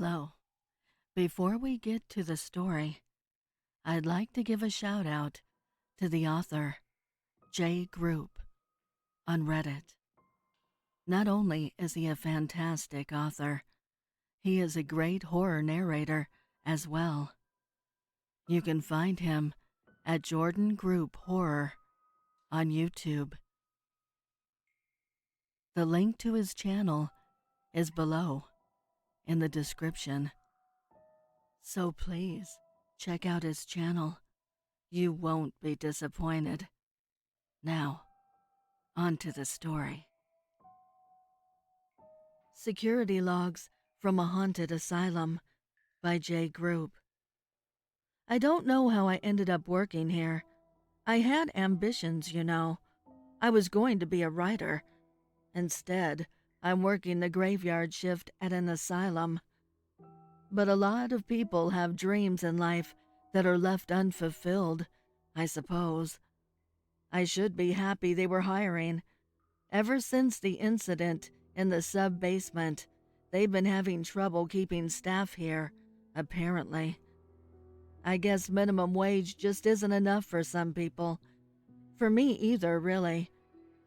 Hello. Before we get to the story, I'd like to give a shout out to the author, Jgrupe, on Reddit. Not only is he a fantastic author, he is a great horror narrator as well. You can find him at Jordan Grupe Horror on YouTube. The link to his channel is below in the description. So please check out his channel. You won't be disappointed. Now, on to the story. Security Logs from a Haunted Asylum by Jgrupe. I don't know how I ended up working here. I had ambitions, you know. I was going to be a writer. Instead, I'm working the graveyard shift at an asylum. But a lot of people have dreams in life that are left unfulfilled, I suppose. I should be happy they were hiring. Ever since the incident in the sub-basement, they've been having trouble keeping staff here, apparently. I guess minimum wage just isn't enough for some people. For me either, really.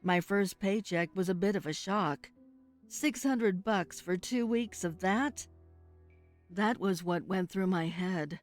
My first paycheck was a bit of a shock. $600 for 2 weeks of that? That was what went through my head.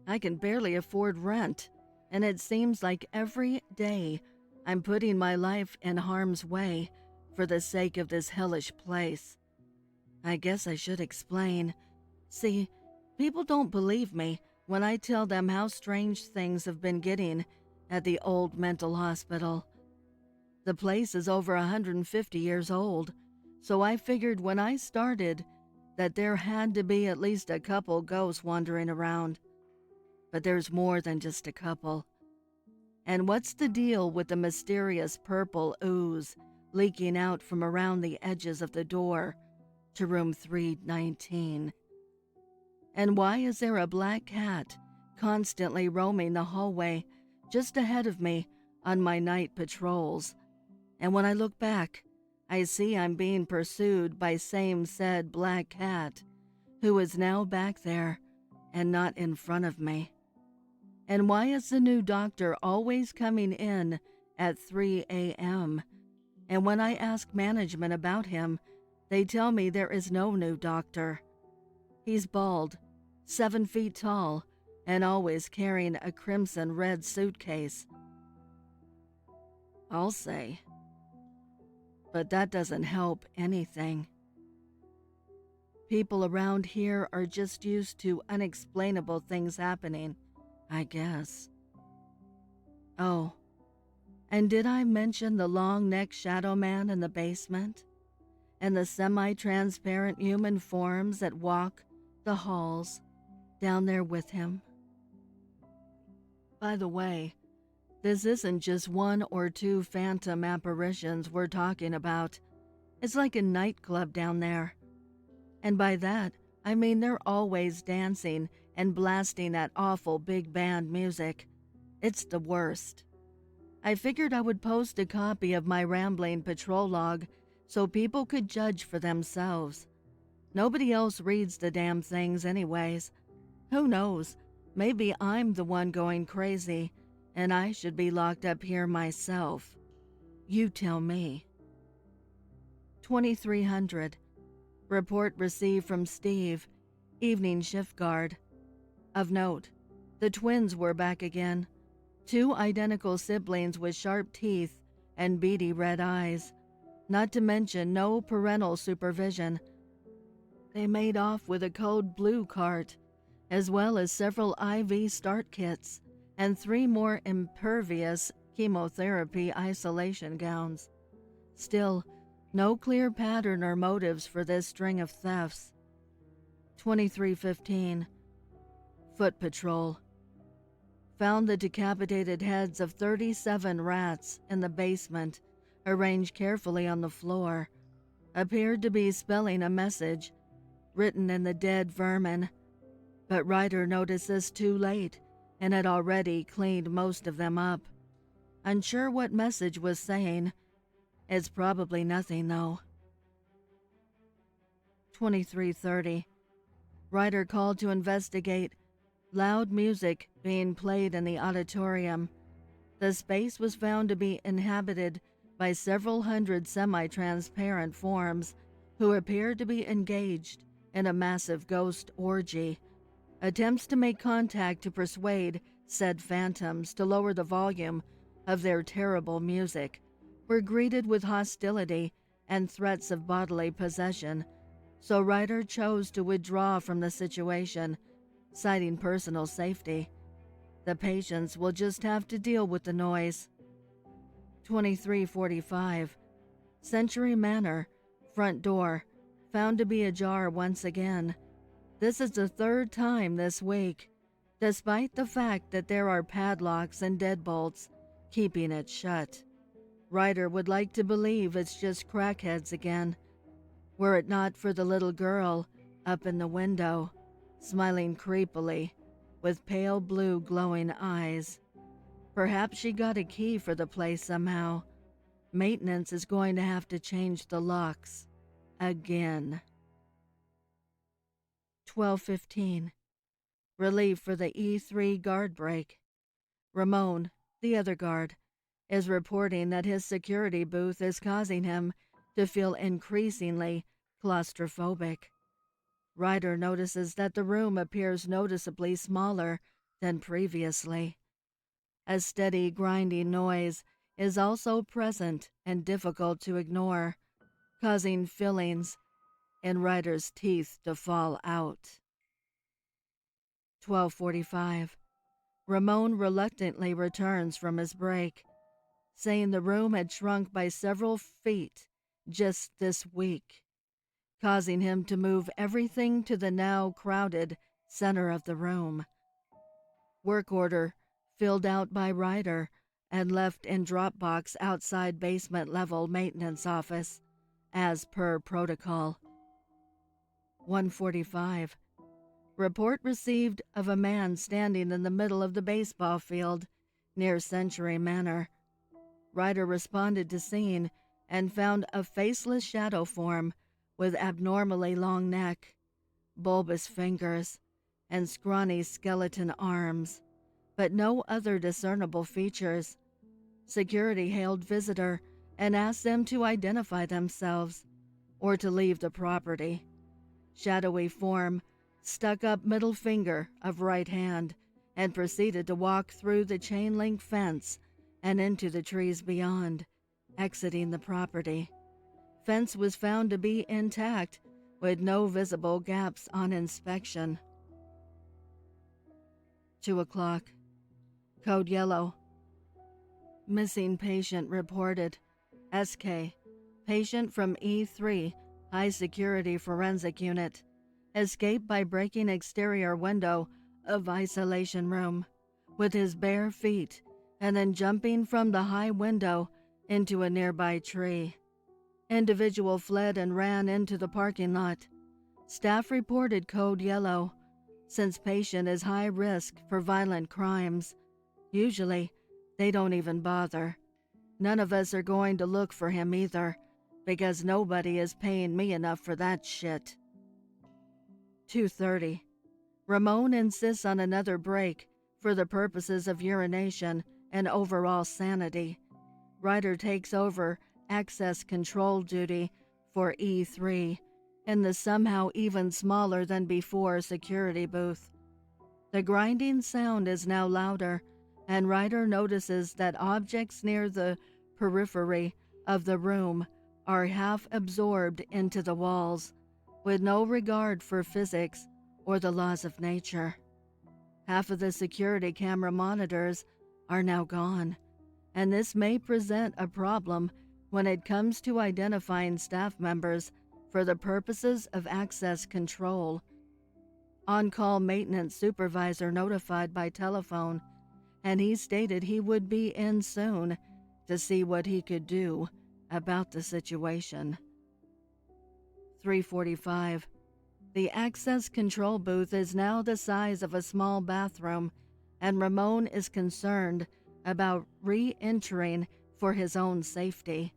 I can barely afford rent, and it seems like every day I'm putting my life in harm's way for the sake of this hellish place. I guess I should explain. See, people don't believe me when I tell them how strange things have been getting at the old mental hospital. The place is over 150 years old, so I figured when I started that there had to be at least a couple ghosts wandering around. But there's more than just a couple. And what's the deal with the mysterious purple ooze leaking out from around the edges of the door to room 319? And why is there a black cat constantly roaming the hallway just ahead of me on my night patrols? And when I look back, I see I'm being pursued by same said black cat, who is now back there and not in front of me. And why is the new doctor always coming in at 3 a.m.? And when I ask management about him, they tell me there is no new doctor. He's bald, 7 feet tall, and always carrying a crimson red suitcase. I'll say. But that doesn't help anything. People around here are just used to unexplainable things happening, I guess. Oh, and did I mention the long-necked shadow man in the basement? And the semi-transparent human forms that walk the halls down there with him? By the way, this isn't just 1 or 2 phantom apparitions we're talking about. It's like a nightclub down there. And by that, I mean they're always dancing and blasting that awful big band music. It's the worst. I figured I would post a copy of my rambling patrol log so people could judge for themselves. Nobody else reads the damn things anyways. Who knows? Maybe I'm the one going crazy, and I should be locked up here myself. You tell me. 2300. Report received from Steve, evening shift guard. Of note, the twins were back again. 2 identical siblings with sharp teeth and beady red eyes. Not to mention no parental supervision. They made off with a code blue cart, as well as several IV start kits and 3 more impervious chemotherapy isolation gowns. Still, no clear pattern or motives for this string of thefts. 2315. Foot Patrol. Found the decapitated heads of 37 rats in the basement, arranged carefully on the floor. Appeared to be spelling a message, written in the dead vermin. But Ryder noticed this too late and had already cleaned most of them up. Unsure what message was saying. It's probably nothing, though. 2330. Ryder called to investigate loud music being played in the auditorium. The space was found to be inhabited by several hundred semi-transparent forms who appeared to be engaged in a massive ghost orgy. Attempts to make contact to persuade said phantoms to lower the volume of their terrible music were greeted with hostility and threats of bodily possession, so Ryder chose to withdraw from the situation, citing personal safety. The patients will just have to deal with the noise. 2345. Century Manor, front door, found to be ajar once again. This is the third time this week, despite the fact that there are padlocks and deadbolts keeping it shut. Ryder would like to believe it's just crackheads again, were it not for the little girl up in the window, smiling creepily, with pale blue glowing eyes. Perhaps she got a key for the place somehow. Maintenance is going to have to change the locks again. 12:15. Relief for the E3 guard break. Ramon, the other guard, is reporting that his security booth is causing him to feel increasingly claustrophobic. Ryder notices that the room appears noticeably smaller than previously. A steady grinding noise is also present and difficult to ignore, causing fillings in Ryder's teeth to fall out. 12:45. Ramon reluctantly returns from his break, saying the room had shrunk by several feet just this week, causing him to move everything to the now crowded center of the room. Work order filled out by Ryder and left in Dropbox outside basement level maintenance office, as per protocol. 1:45. Report received of a man standing in the middle of the baseball field near Century Manor. Ryder responded to scene and found a faceless shadow form with abnormally long neck, bulbous fingers, and scrawny skeleton arms, but no other discernible features. Security hailed visitor and asked them to identify themselves or to leave the property. Shadowy form stuck up middle finger of right hand and proceeded to walk through the chain link fence and into the trees beyond, exiting the property. Fence was found to be intact with no visible gaps on inspection. 2 o'clock. Code yellow. Missing patient reported. SK. Patient from E3, high security forensic unit. Escaped by breaking exterior window of isolation room with his bare feet and then jumping from the high window into a nearby tree. Individual fled and ran into the parking lot. Staff reported code yellow, since patient is high risk for violent crimes. Usually, they don't even bother. None of us are going to look for him either, because nobody is paying me enough for that shit. 2:30. Ramon insists on another break for the purposes of urination and overall sanity. Ryder takes over access control duty for E3 in the somehow even smaller than before security booth. The grinding sound is now louder, and Ryder notices that objects near the periphery of the room are half absorbed into the walls, with no regard for physics or the laws of nature. Half of the security camera monitors are now gone, and this may present a problem when it comes to identifying staff members for the purposes of access control. On-call maintenance supervisor notified by telephone, and he stated he would be in soon to see what he could do about the situation. 3:45. The access control booth is now the size of a small bathroom, and Ramon is concerned about re-entering for his own safety.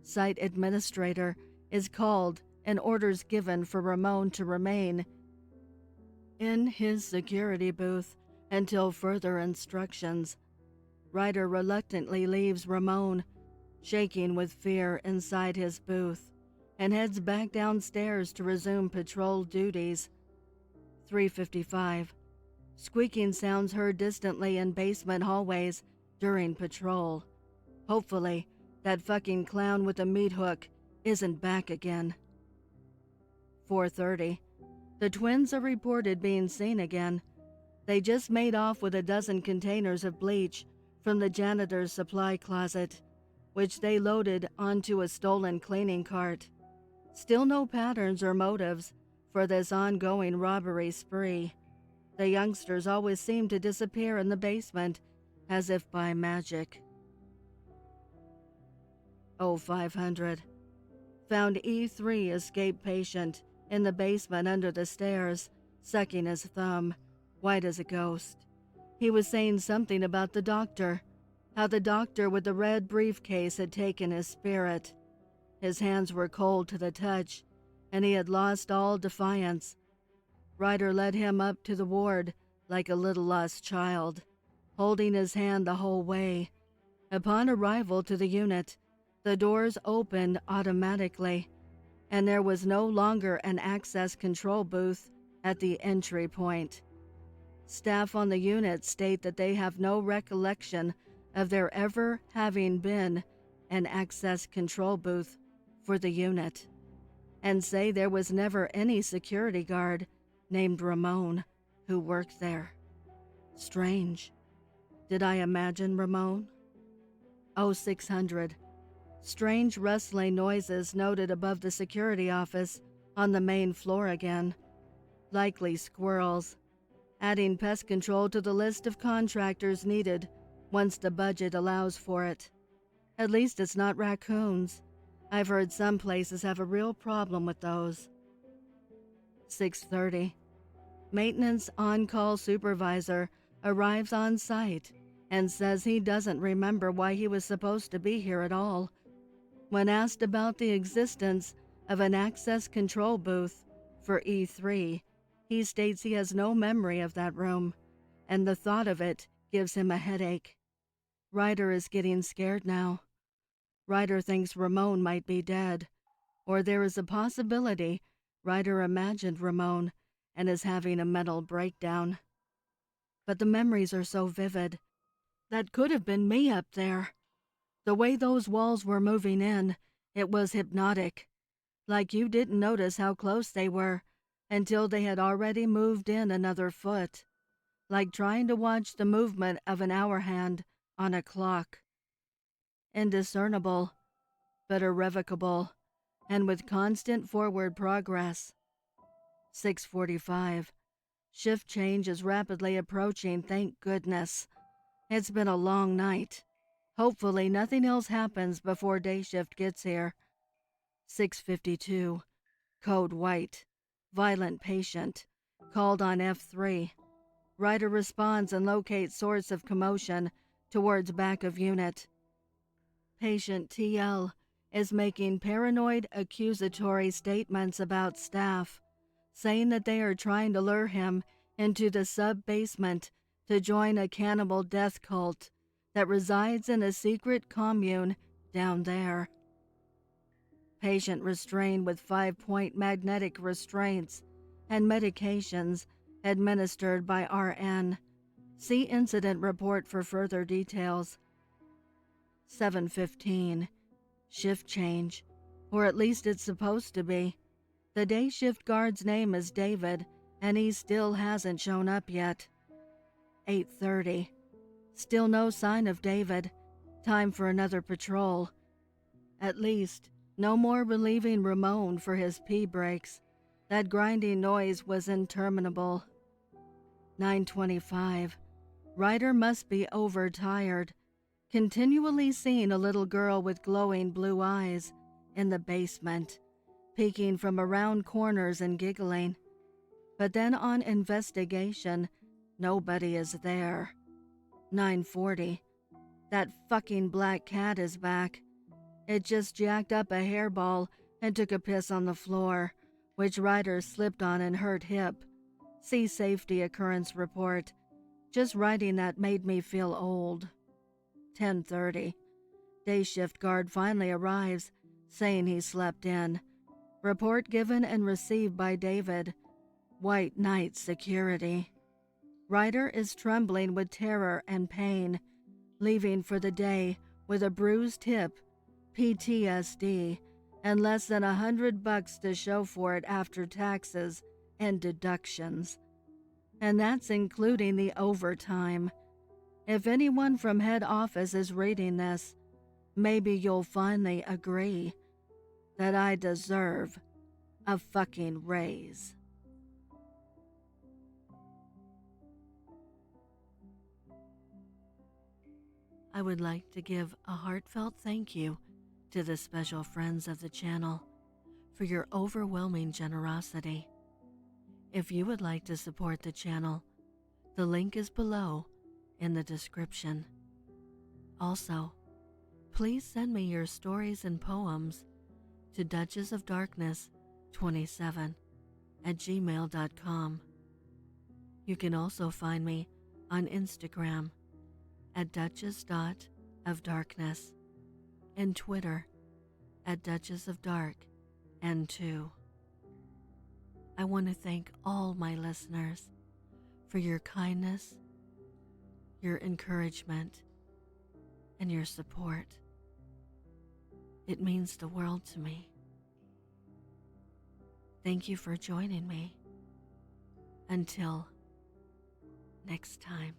Site administrator is called and orders given for Ramon to remain in his security booth until further instructions. Ryder reluctantly leaves Ramon, shaking with fear inside his booth, and heads back downstairs to resume patrol duties. 3:55. Squeaking sounds heard distantly in basement hallways during patrol. Hopefully, that fucking clown with the meat hook isn't back again. 4:30. The twins are reported being seen again. They just made off with a dozen containers of bleach from the janitor's supply closet, which they loaded onto a stolen cleaning cart. Still no patterns or motives for this ongoing robbery spree. The youngsters always seem to disappear in the basement as if by magic. 0500. Found E3 escape patient in the basement under the stairs, sucking his thumb, white as a ghost. He was saying something about the doctor, how the doctor with the red briefcase had taken his spirit. His hands were cold to the touch, and he had lost all defiance. Ryder led him up to the ward like a little lost child, holding his hand the whole way. Upon arrival to the unit, the doors opened automatically, and there was no longer an access control booth at the entry point. Staff on the unit state that they have no recollection of there ever having been an access control booth for the unit, and say there was never any security guard named Ramon who worked there. Strange. Did I imagine Ramon? 0600. Strange rustling noises noted above the security office on the main floor again. Likely squirrels. Adding pest control to the list of contractors needed once the budget allows for it. At least it's not raccoons. I've heard some places have a real problem with those. 6:30. Maintenance on-call supervisor arrives on site and says he doesn't remember why he was supposed to be here at all. When asked about the existence of an access control booth for E3, he states he has no memory of that room, and the thought of it gives him a headache. Ryder is getting scared now. Ryder thinks Ramon might be dead, or there is a possibility Ryder imagined Ramon and is having a mental breakdown. But the memories are so vivid. That could have been me up there. The way those walls were moving in, it was hypnotic. Like you didn't notice how close they were until they had already moved in another foot. Like trying to watch the movement of an hour hand on a clock. Indiscernible, but irrevocable, and with constant forward progress. 6:45. Shift change is rapidly approaching, thank goodness. It's been a long night. Hopefully nothing else happens before day shift gets here. 6:52. Code white. Violent patient. Called on F3. Ryder responds and locates source of commotion towards back of unit. Patient TL is making paranoid accusatory statements about staff, saying that they are trying to lure him into the sub-basement to join a cannibal death cult that resides in a secret commune down there. Patient restrained with 5-point magnetic restraints and medications administered by RN. See incident report for further details. 7:15. Shift change, or at least it's supposed to be. The day shift guard's name is David, and he still hasn't shown up yet. 8:30. Still no sign of David. Time for another patrol. At least, no more relieving Ramon for his pee breaks. That grinding noise was interminable. 9:25. Ryder must be overtired. Continually seeing a little girl with glowing blue eyes in the basement, peeking from around corners and giggling. But then on investigation, nobody is there. 9:40. That fucking black cat is back. It just jacked up a hairball and took a piss on the floor, which Ryder slipped on and hurt hip. Sea safety occurrence report. Just writing that made me feel old. 10:30. Day shift guard finally arrives, saying he slept in. Report given and received by David. White Knight Security. Ryder is trembling with terror and pain, leaving for the day with a bruised hip, PTSD, and less than $100 to show for it after taxes and deductions. And that's including the overtime. If anyone from head office is reading this, maybe you'll finally agree that I deserve a fucking raise. I would like to give a heartfelt thank you to the special friends of the channel for your overwhelming generosity. If you would like to support the channel, the link is below in the description. Also, please send me your stories and poems to duchessofdarkness27@gmail.com. You can also find me on Instagram at duchess.ofdarkness and Twitter at duchessofdarkn2. I want to thank all my listeners for your kindness, your encouragement, and your support. It means the world to me. Thank you for joining me. Until next time.